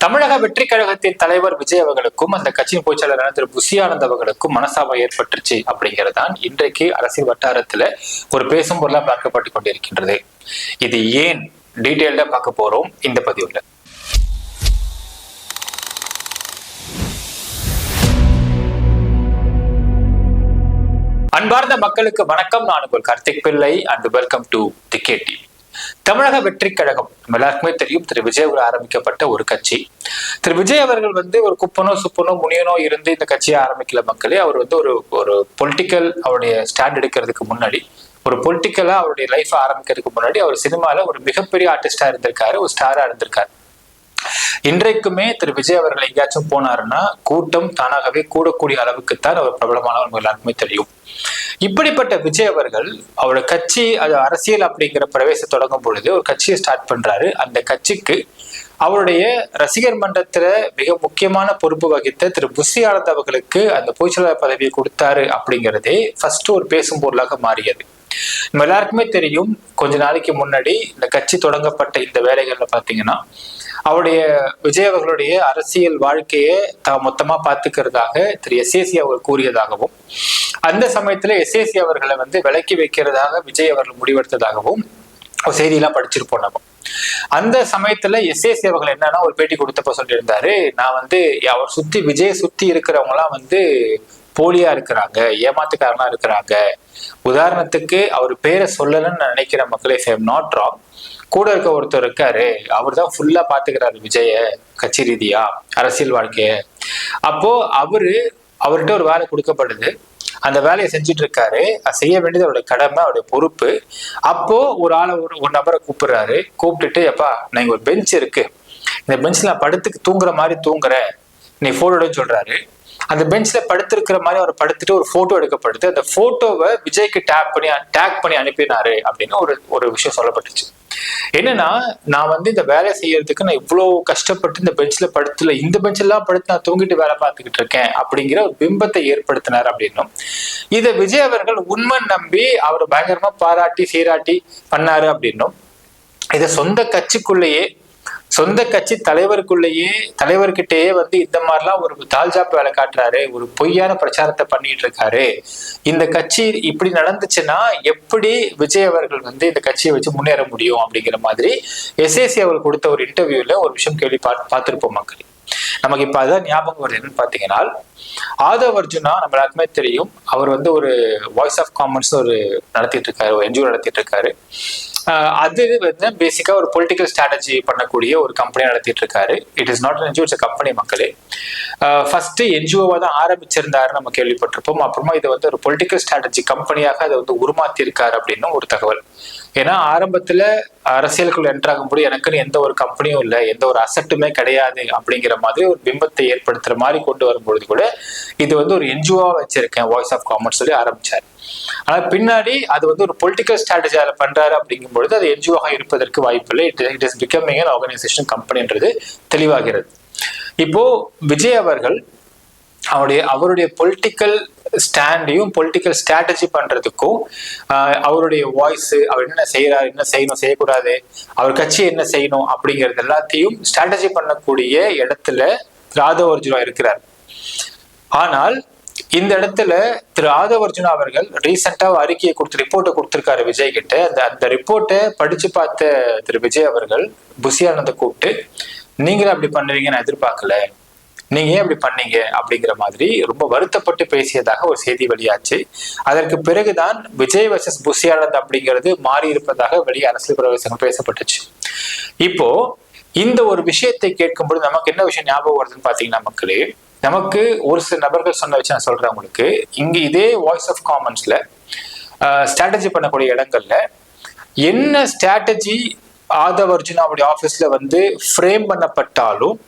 தமிழக வெற்றி கழகத்தின் தலைவர் விஜய் அவர்களுக்கும் அந்த கட்சியின் பொதுச்செயலாளரான திரு புசி ஆனந்த் அவர்களுக்கும் மனசாபம் ஏற்பட்டுருச்சு அப்படிங்கிறதான் இன்றைக்கு அரசியல் வட்டாரத்துல ஒரு பேசும் பொருளா பார்க்கப்பட்டு கொண்டிருக்கின்றது. இது ஏன் டீட்டெயில்டா பார்க்க போறோம் இந்த பதிவுல. அன்பார்ந்த மக்களுக்கு வணக்கம். நான் உங்கள் கார்த்திக் பிள்ளை அண்ட் வெல்கம் டு தி கேடி. தமிழக வெற்றி கழகம் நம்ம எல்லாருக்குமே தெரியும். திரு விஜய் அவர்கள் ஆரம்பிக்கப்பட்ட ஒரு கட்சி. திரு விஜய் அவர்கள் ஒரு குப்பனோ சுப்பனோ முனியனோ இருந்து இந்த கட்சியை ஆரம்பிக்கல மக்களே. அவர் ஒரு பொலிட்டிக்கல் அவருடைய ஸ்டாண்ட் எடுக்கிறதுக்கு முன்னாடி, ஒரு பொலிட்டிக்கலா அவருடைய லைஃப் ஆரம்பிக்கிறதுக்கு முன்னாடி அவர் சினிமால ஒரு மிகப்பெரிய ஆர்டிஸ்டா இருந்திருக்காரு, ஒரு ஸ்டாரா இருந்திருக்காரு. இன்றைக்குமே திரு விஜய் அவர்கள் எங்கேயாச்சும் போனாருன்னா கூட்டம் தானாகவே கூடக்கூடிய அளவுக்குத்தான் அவர் பிரபலமானவர் எல்லாருக்குமே தெரியும். இப்படிப்பட்ட விஜய் அவர்கள் அவரோட கட்சி அது அரசியல் அப்படிங்கிற பிரவேசம் தொடங்கும் பொழுது ஒரு கட்சியை ஸ்டார்ட் பண்றாரு. அந்த கட்சிக்கு அவருடைய ரசிகர் மன்றத்துல மிக முக்கியமான பொறுப்பு வகித்த திரு புசி ஆனந்த் அவர்களுக்கு அந்த பொதுச்செயலாளர் பதவியை கொடுத்தாரு அப்படிங்கிறதே ஃபர்ஸ்ட் ஒரு பேசும் பொருளாக மாறியது. நம்ம எல்லாருக்குமே தெரியும், கொஞ்ச நாளைக்கு முன்னாடி இந்த கட்சி தொடங்கப்பட்ட இந்த வேலைகள்ல பாத்தீங்கன்னா அவருடைய விஜய் அவர்களுடைய அரசியல் வாழ்க்கையை மொத்தமா பாத்துக்கிறதாக திரு எஸ்ஏசி அவர்கள் கூறியதாகவும், அந்த சமயத்துல எஸ்ஏசி அவர்களை விலக்கி வைக்கிறதாக விஜய் அவர்கள் முடிவெடுத்ததாகவும் ஒரு செய்தியெல்லாம் படிச்சிருப்போம் நம்ம. அந்த சமயத்துல எஸ்ஏசி அவர்கள் என்னன்னா ஒரு பேட்டி கொடுத்தப்ப சொல்லியிருந்தாரு, நான் அவர் சுத்தி விஜய சுத்தி இருக்கிறவங்க எல்லாம் போலியா இருக்கிறாங்க, ஏமாத்துக்காரனா இருக்கிறாங்க. உதாரணத்துக்கு அவர் பேரை சொல்லலன்னு நான் நினைக்கிற மக்களே, நாட் ராங். கூட இருக்க ஒருத்தர் இருக்காரு, அவர் தான் ஃபுல்லா பாத்துக்கிறாரு விஜய கட்சி ரீதியா அரசியல் வாழ்க்கைய. அப்போ அவர்கிட்ட ஒரு வேலை கொடுக்கப்படுது, அந்த வேலையை செஞ்சுட்டு இருக்காரு. செய்ய வேண்டியது அவருடைய கடமை, அவருடைய பொறுப்பு. அப்போ ஒரு ஆளை ஒரு நபரை கூப்பிடுறாரு. கூப்பிட்டுட்டு, எப்பா நான் இங்க ஒரு பெஞ்ச் இருக்கு, இந்த பெஞ்ச்ல நான் படுத்துக்கு தூங்குற மாதிரி தூங்குறேன், நீ போட்டோன்னு சொல்றாரு. அந்த பெஞ்ச்ல படுத்திருக்கிற மாதிரி அவர் படுத்துட்டு ஒரு போட்டோ எடுக்கப்படுது. அந்த போட்டோவை விஜய்க்கு டேக் பண்ணி அனுப்பினாரு அப்படின்னு ஒரு விஷயம் சொல்லப்பட்டுச்சு. என்னன்னா, நான் இந்த வேலை செய்யறதுக்கு நான் இவ்வளவு கஷ்டப்பட்டு இந்த பெஞ்ச்ல படுத்துல, இந்த பெஞ்ச்லாம் படுத்து நான் தூங்கிட்டு வேலை பார்த்துக்கிட்டு இருக்கேன் அப்படிங்கிற ஒரு பிம்பத்தை ஏற்படுத்தினார் அப்படின்னும், இதை விஜய் அவர்கள் உண்மை நம்பி அவர் பயங்கரமா பாராட்டி சீராட்டி பண்ணாரு அப்படின்னும், இதை சொந்த கட்சிக்குள்ளேயே சொந்த கட்சி தலைவர்கிட்டயே இந்த மாதிரிலாம் ஒரு தால்ஜாப் வேலை காட்டுறாரு, ஒரு பொய்யான பிரச்சாரத்தை பண்ணிட்டு இருக்காரு. இந்த கட்சி இப்படி நடந்துச்சுன்னா எப்படி விஜய் அவர்கள் இந்த கட்சியை வச்சு முன்னேற முடியும் அப்படிங்கிற மாதிரி எஸ்ஏசி அவர்கள் கொடுத்த ஒரு இன்டர்வியூல ஒரு விஷயம் கேள்வி பார்த்திருப்போம் மக்கள். நமக்கு இப்ப அதான் ஞாபகம் வருது. என்னன்னு பாத்தீங்கன்னா, ஆதவ் அர்ஜுனா நம்ம எல்லாருக்குமே தெரியும். அவர் ஒரு வாய்ஸ் ஆஃப் காமன்ஸ் ஒரு நடத்திட்டு இருக்காரு, ஒரு என்ஜிஓ நடத்திட்டு இருக்காரு. அது பேசிக்கா ஒரு பொலிட்டிக்கல் ஸ்ட்ராட்டஜி பண்ணக்கூடிய ஒரு கம்பெனி நடத்திட்டு இருக்காரு. It is not NGO, it's company மக்களே. ஃபர்ஸ்ட் என்ஜிஓவா தான் ஆரம்பிச்சிருந்தாரு நம்ம கேள்விப்பட்டிருப்போம். அப்புறமா இதை ஒரு பொலிட்டிக்கல் ஸ்ட்ராட்டஜி கம்பெனியாக அதை உருமாத்தி இருக்காரு அப்படின்னு ஒரு தகவல். ஏன்னா ஆரம்பத்துல அரசியலுக்குள்ள என்ட்ராகும்போது எனக்குன்னு எந்த ஒரு கம்பெனியும் இல்லை, எந்த ஒரு அசட்டுமே கிடையாது அப்படிங்கிற மாதிரி ஒரு பிம்பத்தை ஏற்படுத்துற மாதிரி கொண்டு வரும்பொழுது கூட இது ஒரு என்ஜிஓவா வச்சிருக்கேன் வாய்ஸ் ஆஃப் காமன்ஸ் சொல்லி ஆரம்பிச்சாரு. ஆனா பின்னாடி அது ஒரு பொலிட்டிக்கல் ஸ்ட்ராட்டஜி பண்றாரு அப்படிங்கும் பொழுது அது என்ஜிஓவாக இருப்பதற்கு வாய்ப்பு இல்லை. It is becoming an organization கம்பெனின்றது தெளிவாகிறது. இப்போ விஜய் அவர்கள் அவருடைய பொலிட்டிக்கல் ஸ்டாண்டையும் பொலிட்டிக்கல் ஸ்ட்ராட்டஜி பண்றதுக்கும் அவருடைய வாய்ஸ், அவர் என்ன செய்யறாரு, என்ன செய்யணும் செய்யக்கூடாது, அவர் கட்சி என்ன செய்யணும் அப்படிங்கிறது எல்லாத்தையும் ஸ்ட்ராட்டஜி பண்ணக்கூடிய இடத்துல திரு ஆதவ் அர்ஜுனா இருக்கிறார். ஆனால் இந்த இடத்துல திரு ஆதவ் அர்ஜுனா அவர்கள் ரீசெண்டா அறிக்கையை ரிப்போர்ட்டை கொடுத்திருக்காரு விஜய் கிட்ட. அந்த ரிப்போர்ட்டை படிச்சு பார்த்த திரு விஜய் அவர்கள் புசி ஆனந்தை கூப்பிட்டு, நீங்களும் அப்படி பண்ணுவீங்க நான் எதிர்பார்க்கல, நீங்க ஏன் அப்படி பண்ணீங்க அப்படிங்கிற மாதிரி ரொம்ப வருத்தப்பட்டு பேசியதாக ஒரு செய்தி வெளியாச்சு. அதற்கு பிறகுதான் விஜய் வர்சஸ் புசி ஆனந்த் அப்படிங்கிறது மாறி இருப்பதாக வெளியே அரசியல் பிரவேசங்கள் பேசப்பட்டுச்சு. இப்போ இந்த ஒரு விஷயத்தை கேட்கும்போது நமக்கு என்ன விஷயம் ஞாபகம் வருதுன்னு பாத்தீங்கன்னா மக்களே, நமக்கு ஒரு சில நபர்கள் சொன்ன வச்சு நான் சொல்றேன் உங்களுக்கு. இங்க இதே வாய்ஸ் ஆஃப் காமன்ஸ்ல ஸ்ட்ராட்டஜி பண்ணக்கூடிய இடங்கள்ல என்ன ஸ்ட்ராட்டஜி ஆதவ் அர்ஜுனா அவருடைய ஆபீஸ்ல ஃப்ரேம் பண்ணப்பட்டாலும்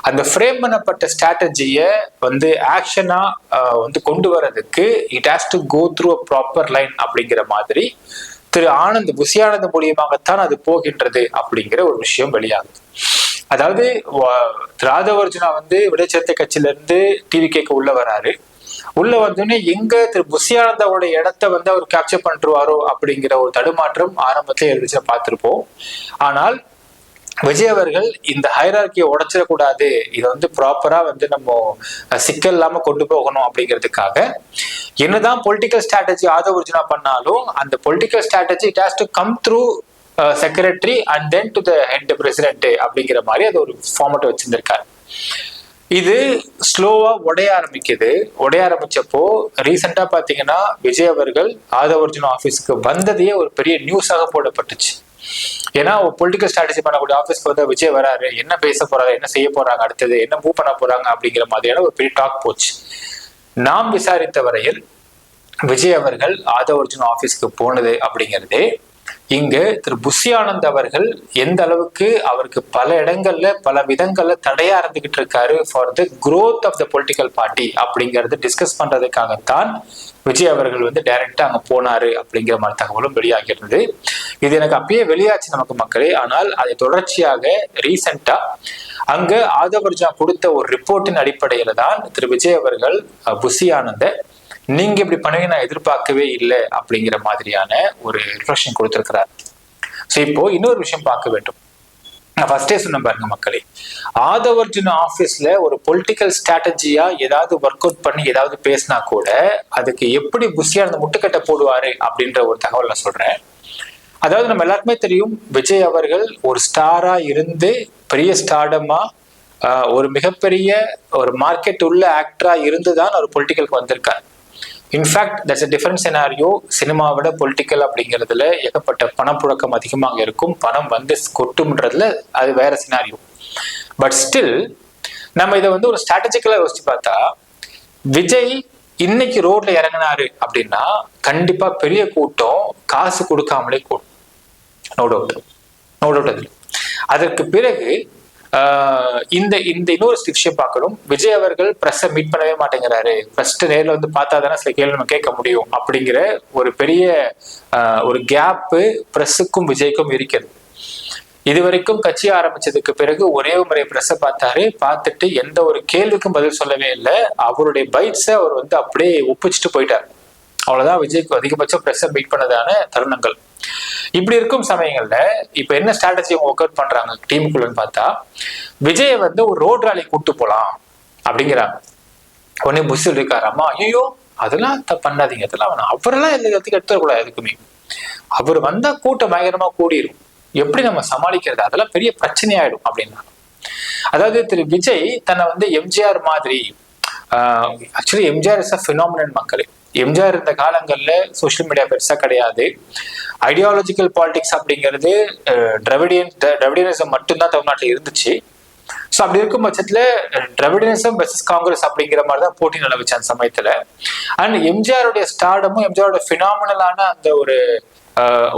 அந்த ஃப்ரேம் பண்ணப்பட்ட ஸ்ட்ராட்டஜியை ஆக்ஷனா கொண்டு வர்றதுக்கு it has to go through a proper line அப்படிங்கிற மாதிரி திரு புசி ஆனந்த் மூலியமாகத்தான் அது போகின்றது அப்படிங்கிற ஒரு விஷயம் வெளியாகுது. அதாவது ஆதவ் அர்ஜுனா விடுதலை கட்சியில இருந்து டிவிகேக்கு உள்ள வராரு. உள்ள வந்தோடனே எங்க திரு புசி ஆனந்தோட இடத்த அவர் கேப்சர் பண்ணிருவாரோ அப்படிங்கிற ஒரு தடுமாற்றம் ஆரம்பத்திலே இருந்துச்சு பார்த்திருப்போம். ஆனால் விஜய் அவர்கள் இந்த ஹைரார்கியை உடைச்சிடக்கூடாது, இதை வந்து ப்ராப்பரா வந்து நம்ம சிக்கல் இல்லாம கொண்டு போகணும் அப்படிங்கிறதுக்காக என்னதான் பொலிட்டிக்கல் ஸ்ட்ராட்டஜி ஆதவ அர்ஜுனா பண்ணாலும் அந்த political strategy it has to come through secretary and then to the head president அப்படிங்கிற மாதிரி அது ஒரு ஃபார்மட் வச்சிருந்திருக்காரு. இது ஸ்லோவா உடைய ஆரம்பிச்சப்போ ரீசெண்டா பாத்தீங்கன்னா விஜய் அவர்கள் ஆதவ அர்ஜுனா ஆபீஸ்க்கு வந்ததையே ஒரு பெரிய நியூஸாக போடப்பட்டுச்சு. ஏன்னா பொலிட்டிக்கல் ஸ்ட்ராட்டஜி பண்ணக்கூடிய ஆஃபீஸ்க்கு வந்து விஜய் வராரு, என்ன பேச போறாரு, என்ன செய்ய போறாங்க, அடுத்தது என்ன மூவ் பண்ண போறாங்க அப்படிங்கிற மாதிரியான ஒரு பெரிய டாக் போச்சு. நாம் விசாரித்த வரையில் விஜய் அவர்கள் ஆதவ அர்ஜுனா ஆபீஸ்க்கு போனது அப்படிங்கிறதே இங்க திரு புஷி ஆனந்த் அவர்கள் எந்த அளவுக்கு அவருக்கு பல இடங்கள்ல பல விதங்கள்ல தடையா இருந்துகிட்டு இருக்காரு for the growth of the political party அப்படிங்கறது டிஸ்கஸ் பண்றதுக்காகத்தான் விஜய் அவர்கள் வந்து டைரக்டா அங்க போனாரு அப்படிங்கிற மாதிரி தகவலும் வெளியாகிறது. இது எனக்கு அப்பயே வெளியாச்சு நமக்கு மக்களே. ஆனால் அதை தொடர்ச்சியாக ரீசெண்டா அங்க ஆதவ அர்ஜுனா கொடுத்த ஒரு ரிப்போர்ட்டின் அடிப்படையில தான் திரு விஜய் அவர்கள் புஷி ஆனந்த நீங்க இப்படி பண்ணுவீங்க நான் எதிர்பார்க்கவே இல்லை அப்படிங்கிற மாதிரியான ஒரு ரிஃப்ளெக்ஷன் கொடுத்திருக்கிறார். ஸோ இப்போ இன்னொரு விஷயம் பார்க்க வேண்டும். நான் ஃபர்ஸ்டே சொன்ன பாருங்க மக்களே, ஆதவ அர்ஜுனா ஆபீஸ்ல ஒரு பொலிட்டிக்கல் ஸ்ட்ராட்டஜியா ஏதாவது ஒர்க் அவுட் பண்ணி ஏதாவது பேசினா கூட அதுக்கு எப்படி புஷியா அந்த முட்டுக்கட்டை போடுவாரு அப்படின்ற ஒரு தகவல் நான் சொல்றேன். அதாவது நம்ம எல்லாருக்குமே தெரியும், விஜய் அவர்கள் ஒரு ஸ்டாரா இருந்து பெரிய ஸ்டார்டமா ஒரு மிகப்பெரிய ஒரு மார்க்கெட் உள்ள ஆக்டரா இருந்துதான் ஒரு பொலிட்டிக்கலுக்கு வந்திருக்காரு. In fact that's a different scenario. சினிமாவோட பொலிட்டிக்கல் அப்படிங்கிறதுல ஏகப்பட்ட பணப்புழக்கம் அதிகமாக இருக்கும், பணம் வந்து கொட்டும்ன்றதுல அது வேற சினாரியோ. பட் ஸ்டில் நம்ம இதை வந்து ஒரு ஸ்ட்ராட்டஜிக்கலா யோசிச்சு பார்த்தா விஜய் இன்னைக்கு ரோட்ல இறங்கினாரு அப்படின்னா கண்டிப்பா பெரிய கூட்டம் காசு கொடுக்காமலே கூடும். நோ டவுட் அதில். அதற்கு பிறகு இந்த இன்னொரு விஷயம் பார்க்கணும். விஜய் அவர்கள் பிரஸ்ஸை மீட் பண்ணவே மாட்டேங்கிறாரு, ஃபர்ஸ்ட் நேரில் வந்து பார்த்தா தானே சில கேள்வி நம்ம கேட்க முடியும் அப்படிங்கிற ஒரு பெரிய ஒரு கேப்பு பிரஸ்ஸுக்கும் விஜய்க்கும் இருக்கிறது. இதுவரைக்கும் கட்சி ஆரம்பிச்சதுக்கு பிறகு ஒரே முறை பிரஸ்ஸை பார்த்துட்டு எந்த ஒரு கேள்விக்கும் பதில் சொல்லவே இல்லை. அவருடைய பைட்ஸை அவர் வந்து அப்படியே ஒப்பிச்சுட்டு போயிட்டார். அவ்வளவுதான் விஜய்க்கு அதிகபட்சம் பிரஸ்ஸை மீட் பண்ணதான தருணங்கள். இப்படி இருக்கும் சமயங்கள்ல இப்ப என்ன ஸ்ட்ராட்டஜி ஒர்க் அவுட் பண்றாங்க டீமுக்குள்ளன்னு பார்த்தா, விஜயை வந்து ஒரு ரோட் ராலி கூட்டு போலாம் அப்படிங்கிறாங்க. உடனே புஷ் இருக்காராமா, ஐயோ அதெல்லாம் பண்ணாதீங்க, அதெல்லாம் வேணாம், அவரெல்லாம் எல்லாத்துக்கும் எடுத்துக்கூடாது, எதுக்குமே அவர் வந்தா கூட்டம் பயங்கரமா கூடிரும், எப்படி நம்ம சமாளிக்கிறது, அதெல்லாம் பெரிய பிரச்சனையாயிடும் அப்படின்னா. அதாவது திரு விஜய் தன்னை வந்து எம்ஜிஆர் மாதிரி, actually MGR is a phenomenon மக்களே. எம்ஜிஆர் இருந்த காலங்கள்ல சோசியல் மீடியா பெருசா கிடையாது. ஐடியாலஜிக்கல் பாலிடிக்ஸ் அப்படிங்கிறது திராவிடியனிசம் மட்டும்தான் தமிழ்நாட்டில் இருந்துச்சு. ஸோ அப்படி இருக்கும் பட்சத்துல திராவிடியனிசம் வெர்சஸ் காங்கிரஸ் அப்படிங்கிற மாதிரி தான் போட்டி நிலவுச்சு அந்த சமயத்துல. அண்ட் எம்ஜிஆருடைய ஸ்டார்டமும் எம்ஜிஆரோட ஃபினாமினலான அந்த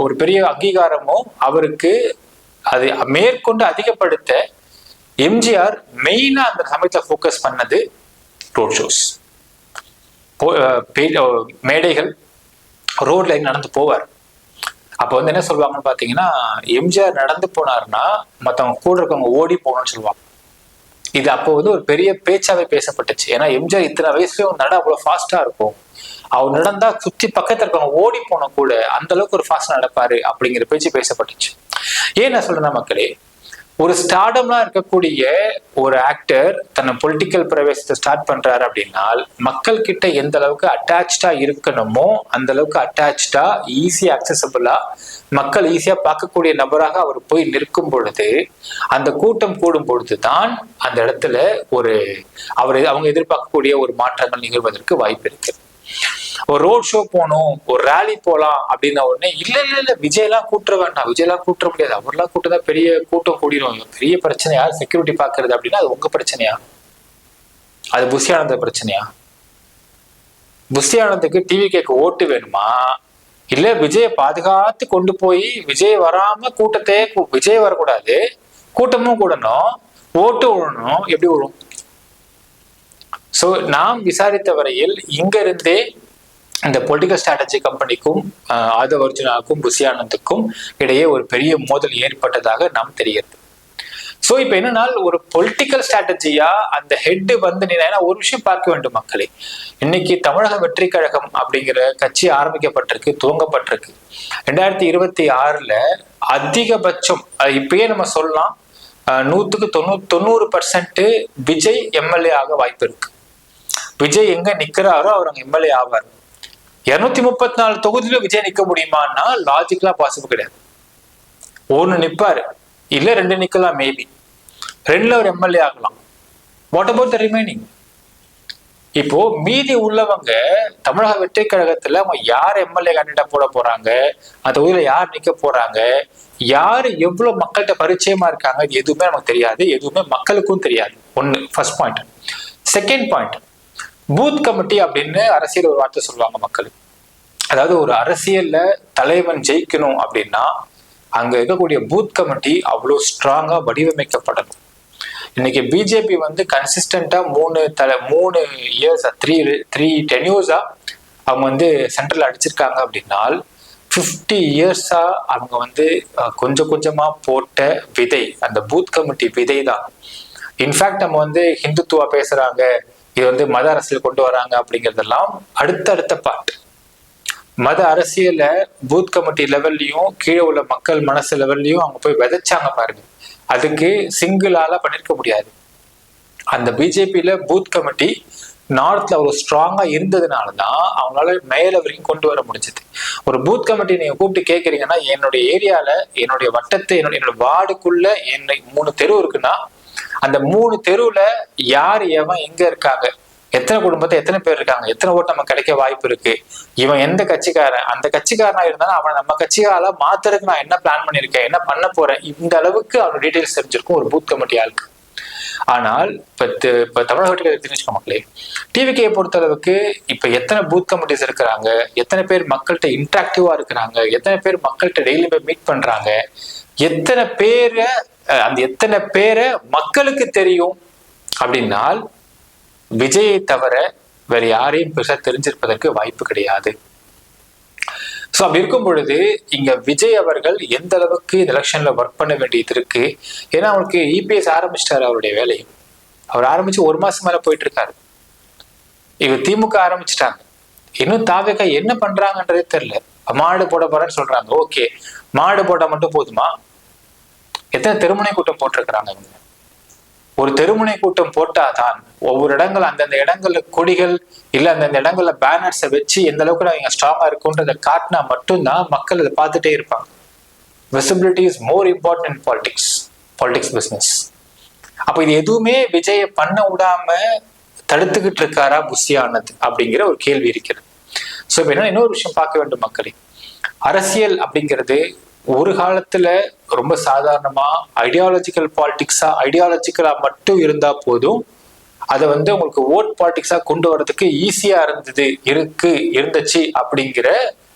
ஒரு பெரிய அங்கீகாரமும் அவருக்கு அது மேற்கொண்டு அதிகப்படுத்த எம்ஜிஆர் மெயினா அந்த சமயத்துல ஃபோக்கஸ் பண்ணது ரோட் ஷோஸ், மேடைகள், ரோட்ல நடந்து போவார். அப்ப வந்து என்ன சொல்லுவாங்கன்னு பாத்தீங்கன்னா, எம்ஜிஆர் நடந்து போனாருன்னா மத்தவங்க கூட இருக்கவங்க ஓடி போகணும்னு சொல்லுவாங்க. இது அப்போ வந்து ஒரு பெரிய பேச்சாவே பேசப்பட்டுச்சு. ஏன்னா எம்ஜிஆர் இத்தனை வயசுலயும் நட அவ்வளவு ஃபாஸ்டா இருக்கும், அவர் நடந்தா சுத்தி பக்கத்துல இருக்கவங்க ஓடி போன கூட அந்த அளவுக்கு ஒரு ஃபாஸ்டா நடப்பாரு அப்படிங்கிற பேச்சு பேசப்பட்டுச்சு. ஏன் நான் சொல்றேன்னா மக்களே, ஒரு ஸ்டார்டம்லாம் இருக்கக்கூடிய ஒரு ஆக்டர் தன்னை பொலிட்டிக்கல் பிரவேசத்தை ஸ்டார்ட் பண்றாரு அப்படின்னா மக்கள் கிட்ட எந்த அளவுக்கு அட்டாச்சா இருக்கணுமோ அந்த அளவுக்கு அட்டாச்சா ஈஸியா அக்சசபிளா மக்கள் ஈஸியா பார்க்கக்கூடிய நபராக அவர் போய் நிற்கும் பொழுது, அந்த கூட்டம் கூடும் பொழுதுதான் அந்த இடத்துல அவங்க எதிர்பார்க்கக்கூடிய ஒரு மாற்றங்கள் நிகழ்வதற்கு வாய்ப்பு இருக்கு. ஒரு ரோட் ஷோ போகணும், ஒரு ரேலி போலாம் அப்படின்ன உடனே இல்ல விஜய் எல்லாம் கூட்ட வேண்டாம், விஜய் எல்லாம் கூட்ட முடியாது, அவர்லாம் கூட்டதான் பெரிய கூட்டம் கூடிடும், பெரிய பிரச்சனையா செக்யூரிட்டி பாக்குறது அப்படின்னா அது உங்க பிரச்சனையா, அது புஷி ஆனந்த பிரச்சனையா? புஷி ஆனந்துக்கு டிவி கேட்க ஓட்டு வேணுமா, இல்ல விஜயை பாதுகாத்து கொண்டு போய் விஜய் வராம கூட்டத்தை விஜய் வரக்கூடாது, கூட்டமும் கூடணும், ஓட்டு விடணும், எப்படி விடும்? சோ நாம் விசாரித்த வரையில் இங்க இருந்தே இந்த பொலிட்டிக்கல் ஸ்ட்ராட்டஜி கம்பெனிக்கும் ஆதவ அர்ஜுனாவுக்கும் புஷி ஆனந்துக்கும் இடையே ஒரு பெரிய மோதல் ஏற்பட்டதாக நாம் தெரிகிறது. சோ இப்ப என்னன்னா ஒரு பொலிட்டிக்கல் ஸ்ட்ராட்டஜியா அந்த ஹெட் வந்து ஏன்னா ஒரு விஷயம் பார்க்க வேண்டும் மக்களே, இன்னைக்கு தமிழக வெற்றி கழகம் அப்படிங்கிற கட்சி ஆரம்பிக்கப்பட்டிருக்கு, துவங்கப்பட்டிருக்கு. 2026 அதிகபட்சம் இப்பயே நம்ம சொல்லலாம் 100க்கு 90% விஜய் எம்எல்ஏ ஆக வாய்ப்பு இருக்கு. விஜய் எங்க நிக்கிறாரோ அவர் அங்க எம்எல்ஏ ஆவார். 234 தொகுதியில விஜய் நிக்க முடியுமான்னா லாஜிக்கலா பாசிபிள் கிடையாது. 1 நிப்பாரு, இல்ல 2 நிக்கலாம், மேபி 2ல ஒரு எம்எல்ஏ ஆகலாம். What about the remaining? இப்போ மீதி உள்ளவங்க தமிழக வெற்றி கழகத்துல அவங்க யார் எம்எல்ஏ கேண்டிடேட் போட போறாங்க, அந்த தொகுதியில யார் நிக்க போறாங்க, யாரு எவ்வளவு மக்கள்கிட்ட பரிச்சயமா இருக்காங்க, இது எதுவுமே நமக்கு தெரியாது, எதுவுமே மக்களுக்கும் தெரியாது. ஒண்ணு first point. Second point, booth committee அப்படின்னு அரசியல் ஒரு வார்த்தை சொல்லுவாங்க மக்கள். அதாவது ஒரு அரசியல்ல தலைவன் ஜெயிக்கணும் அப்படின்னா அங்க இருக்கக்கூடிய பூத் கமிட்டி அவ்வளவு ஸ்ட்ராங்கா வடிவமைக்கப்படணும். இன்னைக்கு பிஜேபி வந்து கன்சிஸ்டண்டா 3 இயர்ஸா 3 டென்யூர்ஸா அவங்க வந்து சென்ட்ரல் அடிச்சிருக்காங்க அப்படின்னா 50 இயர்ஸா அவங்க வந்து கொஞ்சம் கொஞ்சமா போட்ட விதை, அந்த பூத் கமிட்டி விதை தான். இன்ஃபேக்ட் நம்ம வந்து ஹிந்துத்துவா பேசுறாங்க, இது வந்து மத அரசியல் கொண்டு வராங்க அப்படிங்கிறதெல்லாம் அடுத்தடுத்த பார்ட். மத அரசியல பூத் கமிட்டி லெவல்லையும் கீழே உள்ள மக்கள் மனசு லெவல்லையும் அவங்க போய் விதைச்சாங்க பாருங்க. அதுக்கு சிங்கிளால பண்ணிருக்க முடியாது. அந்த பிஜேபியில பூத் கமிட்டி நார்த்ல ஒரு ஸ்ட்ராங்கா இருந்ததுனாலதான் அவங்களால மேல வரைக்கும் கொண்டு வர முடிஞ்சது. ஒரு பூத் கமிட்டி நீங்க கூப்பிட்டு கேட்கறீங்கன்னா, என்னுடைய ஏரியால என்னுடைய வட்டத்தை என்னோட வார்டுக்குள்ள 3 தெரு இருக்குன்னா அந்த 3 தெருவுல யார் எவன் எங்க இருக்காங்க, எத்தனை குடும்பத்தை எத்தனை பேர் இருக்காங்க, எத்தனை ஓட்டு நம்ம கிடைக்க வாய்ப்பு இருக்கு, இவன் எந்த கட்சிக்காரன், அந்த கட்சிக்காரனா இருந்தாலும் அவனை நம்ம கட்சியால மாத்துறதுக்கு நான் என்ன பிளான் பண்ணிருக்கேன், என்ன பண்ண போறேன், இந்த அளவுக்கு அவனோட டீடைல்ஸ் தெரிஞ்சிருக்கும் ஒரு பூத் கமிட்டி ஆளுக்கு. ஆனால் இப்ப தமிழகத்துல தெரிஞ்சுக்க மக்களே, டிவிகே பொறுத்த அளவுக்கு இப்ப எத்தனை பூத் கமிட்டிஸ் இருக்கிறாங்க, எத்தனை பேர் மக்கள்கிட்ட இன்ட்ராக்டிவா இருக்கிறாங்க, எத்தனை பேர் மக்கள்கிட்ட டெய்லி போய் மீட் பண்றாங்க, எத்தனை பேரை மக்களுக்கு தெரியும் அப்படின்னால் விஜயை தவிர வேற யாரையும் பெருசா தெரிஞ்சிருப்பதற்கு வாய்ப்பு கிடையாது. சோ அப்படி இருக்கும் பொழுது இங்க விஜய் அவர்கள் எந்த அளவுக்கு இந்த எலெக்ஷன்ல ஒர்க் பண்ண வேண்டியது இருக்கு. ஏன்னா அவருக்கு இபிஎஸ் ஆரம்பிச்சிட்டாரு அவருடைய வேலையை. அவர் ஆரம்பிச்சு 1 மாசம் மேல போயிட்டு இருக்காரு. இவர் திமுக ஆரம்பிச்சுட்டாங்க, இன்னும் தாவேக என்ன பண்றாங்கன்றதே தெரியல. மாடு போட போறேன்னு சொல்றாங்க. ஓகே, மாடு போட்டா மட்டும் போதுமா? எத்தனை தெருமுனை கூட்டம் போட்டிருக்கிறாங்க இவங்க. ஒரு தெருமுனை கூட்டம் போட்டாதான் ஒவ்வொரு இடங்கள் அந்தந்த இடங்கள்ல கொடிகள் இல்ல அந்தந்த இடங்கள்ல பேனர்ஸை வச்சு எந்த அளவுக்கு அவங்க ஸ்ட்ராங்கா இருக்குன்றதை காட்டினா மட்டும்தான் மக்கள் அதை பார்த்துட்டே இருப்பாங்க. Visibility is more important politics business. அப்ப இது எதுவுமே விஜய பண்ண விடாம தடுத்துக்கிட்டு இருக்காரா புஷியானது அப்படிங்கிற ஒரு கேள்வி இருக்கிறது. சோ இப்ப என்ன இன்னொரு விஷயம் பார்க்க வேண்டும் மக்களே, அரசியல் அப்படிங்கிறது ஒரு காலத்துல ரொம்ப சாதாரணமா ஐடியாலஜிக்கல் பாலிடிக்ஸா ஐடியாலஜிக்கலா மட்டும் இருந்தா போதும், அதை வந்து உங்களுக்கு ஓட் பாலிடிக்ஸா கொண்டு வர்றதுக்கு ஈஸியா இருந்துச்சு அப்படிங்கிற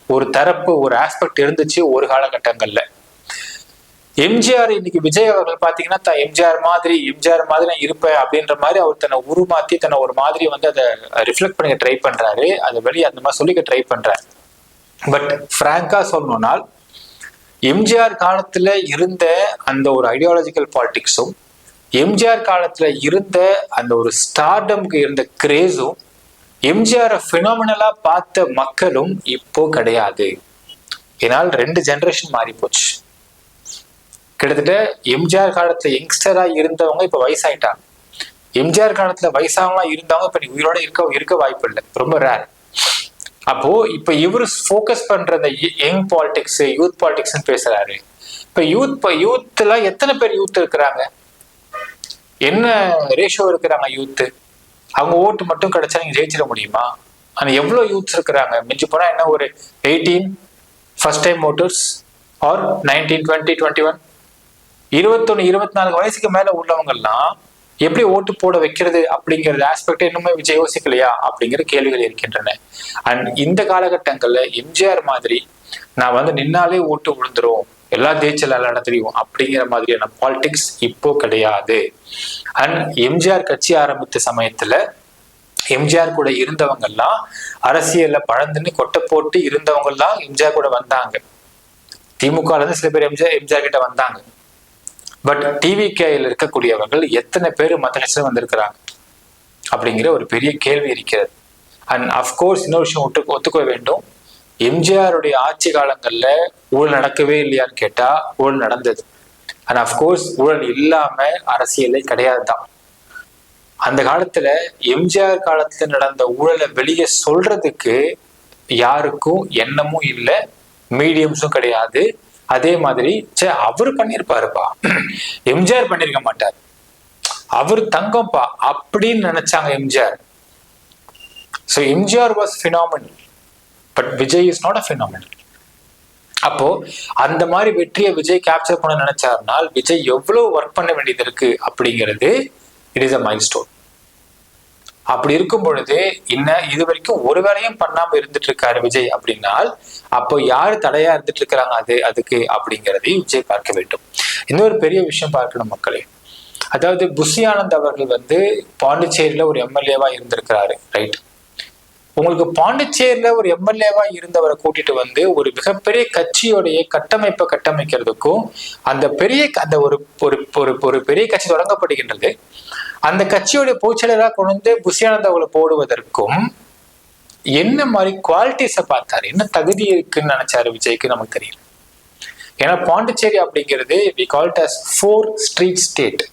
ஒரு தரப்பு ஒரு ஆஸ்பெக்ட் இருந்துச்சு ஒரு காலகட்டங்கள்ல. எம்ஜிஆர் இன்னைக்கு விஜய் அவர்கள் பாத்தீங்கன்னா எம்ஜிஆர் மாதிரி நான் இருப்பேன் அப்படின்ற மாதிரி அவர் தன்னை உருமாத்தி தன்னை ஒரு மாதிரி வந்து அதை ரிஃப்ளெக்ட் பண்ணிக்க ட்ரை பண்றாரு, அதை வெளியே அந்த மாதிரி சொல்லிக்க ட்ரை பண்றாரு. பட் பிராங்கா சொல்லணும்னா எம்ஜிஆர் காலத்துல இருந்த அந்த ஒரு ஐடியாலஜிக்கல் பாலிடிக்ஸும் எம்ஜிஆர் காலத்துல இருந்த அந்த ஒரு ஸ்டார்டம்க்கு இருந்த கிரேஸும் எம்ஜிஆர் பினாமினலா பார்த்த மக்களும் இப்போ கிடையாது. ஏன்னால் 2 ஜெனரேஷன் மாறி போச்சு. கிட்டத்தட்ட எம்ஜிஆர் காலத்துல யங்ஸ்டரா இருந்தவங்க இப்ப வயசாயிட்டாங்க. எம்ஜிஆர் காலத்துல வயசாகவங்களா இருந்தவங்க இப்ப உயிரோட இருக்க வாய்ப்பு இல்லை, ரொம்ப ரேர். அப்போ இப்ப இவரு போக்கஸ் பண்ற இந்த யங் பாலிடிக்ஸ் யூத் பாலிடிக்ஸ் பேசுறாரு. இப்ப யூத்ல எத்தனை பேர் யூத் இருக்கிறாங்க, என்ன ரேஷியோ இருக்கிறாங்க யூத்? அவங்க ஓட்டு மட்டும் கிடைச்சா நீங்க ஜெயிச்சிட முடியுமா? ஆனா எவ்வளவு யூத்ஸ் இருக்கிறாங்க? மிஞ்சி போனா என்ன ஒரு 18 ஃபர்ஸ்ட் டைம் ஓட்டர்ஸ் ஆர் 19 20 21 21 24 வயசுக்கு மேல உள்ளவங்கலாம் எப்படி ஓட்டு போட வைக்கிறது அப்படிங்கிற ஆஸ்பெக்ட் இன்னுமே விஜய் யோசிக்கலையா அப்படிங்கிற கேள்விகள் இருக்கின்றன. அண்ட் இந்த காலகட்டங்கள்ல எம்ஜிஆர் மாதிரி நான் வந்து நின்னாலே ஓட்டு விழுந்துரும், எல்லா தேய்ச்சலால தெரியும் அப்படிங்கிற மாதிரியான பாலிடிக்ஸ் இப்போ கிடையாது. அண்ட் எம்ஜிஆர் கட்சி ஆரம்பித்த சமயத்துல எம்ஜிஆர் கூட இருந்தவங்க எல்லாம் அரசியல்ல பழந்துன்னு கொட்டை போட்டு இருந்தவங்க எல்லாம் எம்ஜிஆர் கூட வந்தாங்க. திமுகல இருந்து சில பேர் எம்ஜிஆர் கிட்ட வந்தாங்க. பட் டிவிகேயில் இருக்கக்கூடியவர்கள் எத்தனை பேர் மத்திய வந்திருக்கிறாங்க அப்படிங்கிற ஒரு பெரிய கேள்வி இருக்கிறது. அண்ட் அப்கோர்ஸ் இன்னொரு விஷயம் ஒத்துக்க வேண்டும், எம்ஜிஆருடைய ஆட்சி காலங்கள்ல ஊழல் நடக்கவே இல்லையான்னு கேட்டா ஊழல் நடந்தது. அண்ட் அஃப்கோர்ஸ் ஊழல் இல்லாம அரசியலே கிடையாதுதான். அந்த காலத்துல எம்ஜிஆர் காலத்துல நடந்த ஊழலை வெளியே சொல்றதுக்கு யாருக்கும் எண்ணமும் இல்லை, மீடியம்ஸும் கிடையாது. அதே மாதிரி அவரு பண்ணிருப்பாருப்பா, எம்ஜிஆர் பண்ணிருக்க மாட்டார், அவர் தங்கம்பா அப்படின்னு நினைச்சாங்க MGR. So MGR was phenomenal, but Vijay is not a phenomenal. அப்போ அந்த மாதிரி வெற்றியை விஜய் கேப்சர் பண்ண நினைச்சாருனால் விஜய் எவ்வளவு ஒர்க் பண்ண வேண்டியது இருக்கு அப்படிங்கிறது இட் இஸ் அ மைல்ஸ்டோன். அப்படி இருக்கும் பொழுது இது வரைக்கும் ஒரு வேலையும் பண்ணாம இருந்துட்டு இருக்காரு விஜய் அப்படின்னால் அப்போ யாரு தடையா இருந்துட்டு இருக்கிறாங்க அதுக்கு அப்படிங்கிறதையும் விஜய் பார்க்க வேண்டும். இன்னொரு பெரிய விஷயம் பார்க்கணும் மக்களே. அதாவது புஷி ஆனந்த் அவர்கள் பாண்டிச்சேரியில ஒரு எம்எல்ஏவா இருந்திருக்கிறாரு, ரைட்? உங்களுக்கு பாண்டிச்சேரியில ஒரு எம்எல்ஏவா இருந்தவரை கூட்டிட்டு ஒரு மிகப்பெரிய கட்சியோடைய கட்டமைப்பை கட்டமைக்கிறதுக்கும் அந்த ஒரு பெரிய கட்சி தொடங்கப்படுகின்றது, அந்த கட்சியோடைய பொதுச்செயலராக கொண்டு புஷி ஆனந்த் அவர்களை போடுவதற்கும் என்ன மாதிரி குவாலிட்டிஸை பார்த்தாரு, என்ன தகுதி இருக்குன்னு நினைச்சாரு விஜய்க்கு நமக்கு தெரியல. ஏன்னா பாண்டிச்சேரி அப்படிங்கிறது we call it as 4 street state.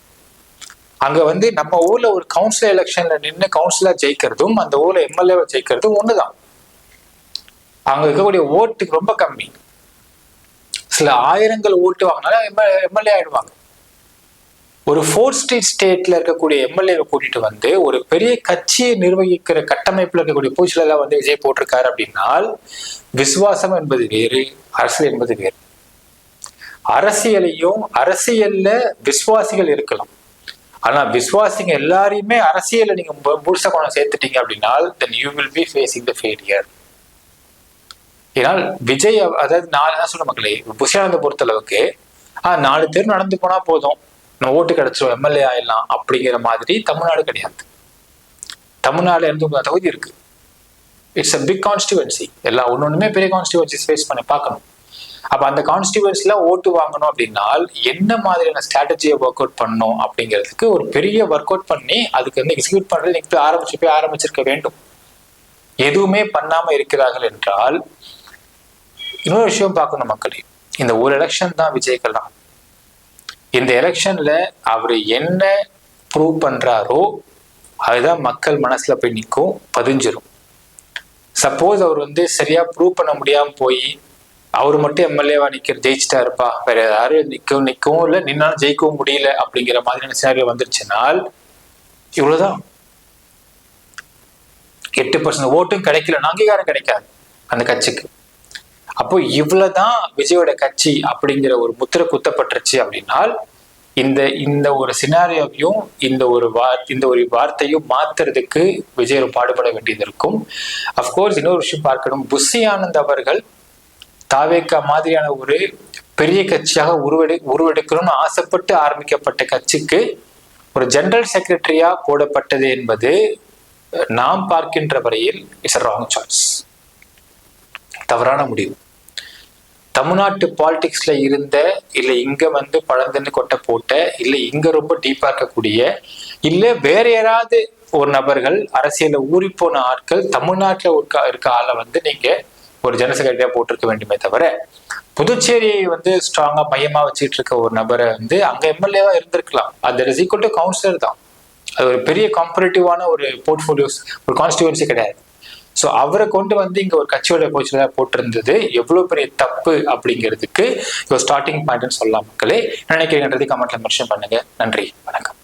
அங்க நம்ம ஊர்ல ஒரு கவுன்சிலர் எலெக்ஷன்ல நின்று கவுன்சிலர் ஜெயிக்கிறதும் அந்த ஊர்ல எம்எல்ஏ ஜெயிக்கிறதும் ஒண்ணுதான். அங்க இருக்கக்கூடிய ஓட்டுக்கு ரொம்ப கம்மி, சில ஆயிரங்கள் ஓட்டு வாங்கினாலும் எம்எல்ஏ ஆயிடுவாங்க. ஒரு 4 ஸ்ட்ரீட் ஸ்டேட்ல இருக்கக்கூடிய எம்எல்ஏவை கூட்டிட்டு ஒரு பெரிய கட்சியை நிர்வகிக்கிற கட்டமைப்புல இருக்கக்கூடிய பூச்சில விஜய் போட்டிருக்காரு அப்படின்னால் விசுவாசம் என்பது வேறு, அரசியல் என்பது வேறு. அரசியல்ல விசுவாசிகள் இருக்கலாம், ஆனா விசுவாசிங்க எல்லாரையுமே அரசியல நீங்க முழுசா கொண்டு சேர்த்துட்டீங்க அப்படின்னா then you will be facing the failure. ஏன்னால் விஜய் அதாவது நான் சொல்ற மக்களே, புஷி ஆனந்தை பொறுத்தளவுக்கு 4 பேர் நடந்து போனா போதும் நம்ம ஓட்டு கிடைச்சிரும் எம்எல்ஏ ஆயிடலாம் அப்படிங்கிற மாதிரி தமிழ்நாடு கிடையாது. தமிழ்நாடுல இருந்து தகுதி இருக்கு, இட்ஸ் அ பிக் கான்ஸ்டிடுவன்சி. எல்லாம் ஒன்னொன்னுமே பெரிய கான்ஸ்டிடுவன்சிஸ் ஃபேஸ் பண்ணி பார்க்கணும். அப்ப அந்த கான்ஸ்டிடுவன்சில ஓட்டு வாங்கணும் அப்படின்னா என்ன மாதிரியான ஸ்ட்ராட்டஜியை ஒர்க் அவுட் பண்ணணும் அப்படிங்கிறதுக்கு ஒரு பெரிய ஒர்க் அவுட் பண்ணி அதுக்கு எக்ஸிக்யூட் பண்றது நீங்க ஆரம்பிச்சிருக்க வேண்டும். எதுவுமே பண்ணாம இருக்கிறார்கள் என்றால் இன்னொரு விஷயம் பார்க்கணும் மக்களே. இந்த ஒரு எலெக்ஷன் தான் விஜய்க்கெல்லாம். இந்த எலெக்ஷன்ல அவர் என்ன ப்ரூவ் பண்றாரோ அதுதான் மக்கள் மனசுல போய் நிற்கும், பதிஞ்சிரும். சப்போஸ் அவர் சரியா ப்ரூவ் பண்ண முடியாம போய் அவரு மட்டும் எம்எல்ஏவா ஜெயிச்சுட்டா இருப்பா, வேற யாரும் நிக்கவும் இல்லை, நின்னாலும் ஜெயிக்கவும் முடியல அப்படிங்கிற மாதிரியான சினாரியோ வந்துருச்சுனால் இவ்வளவுதான். 8% ஓட்டும் கிடைக்கல, அங்கீகாரம் கிடைக்காது அந்த கட்சிக்கு. அப்போ இவ்வளவுதான் விஜயோட கட்சி அப்படிங்கிற ஒரு முத்திரை குத்தப்பட்டுருச்சு அப்படின்னால் இந்த ஒரு சினாரியோவையும் இந்த ஒரு வார்த்தையும் மாத்துறதுக்கு விஜய் பாடுபட வேண்டியது இருக்கும். அப்கோர்ஸ் இன்னொரு விஷயம் பார்க்கணும், புஷி ஆனந்த் அவர்கள் தாவேக்கா மாதிரியான ஒரு பெரிய கட்சியாக உருவெடுக்கணும்னு ஆசைப்பட்டு ஆரம்பிக்கப்பட்ட கட்சிக்கு ஒரு ஜெனரல் செக்ரட்டரியா போடப்பட்டது என்பது நாம் பார்க்கின்ற வரையில் இட்ஸ் a wrong choice, தவறான முடிவு. தமிழ்நாட்டு பாலிடிக்ஸ்ல இருந்த இல்ல இங்க பழந்தன்னு கொட்டை போட்ட இல்ல இங்க ரொம்ப டீப்பா இருக்கக்கூடிய இல்ல வேற யாராவது ஒரு நபர்கள் அரசியல ஊறி போன ஆட்கள் தமிழ்நாட்டுல இருக்க ஆளை நீங்க ஒரு ஜெனரல் செக்ரட்டரியா போட்டிருக்க வேண்டுமே தவிர புதுச்சேரியை ஸ்ட்ராங்கா மையமா வச்சுட்டு இருக்க ஒரு நபரை அங்க எம்எல்ஏவா இருந்திருக்கலாம். அது இஸ் ஈக்குவல் டு கவுன்சிலர் தான். அது ஒரு பெரிய காம்பரேட்டிவான ஒரு போர்ட்ஃபோலியோஸ் ஒரு கான்ஸ்டிடுவன்சி கிடையாது. ஸோ அவரை கொண்டு இங்க ஒரு கட்சியோட போச்சுல போட்டிருந்தது எவ்வளவு பெரிய தப்பு அப்படிங்கிறதுக்கு ஸ்டார்டிங் பாயிண்ட்னு சொல்லலாம். மக்களே நினைக்கிறீங்கன்றது கமெண்ட்ல மென்ஷன் பண்ணுங்க. நன்றி, வணக்கம்.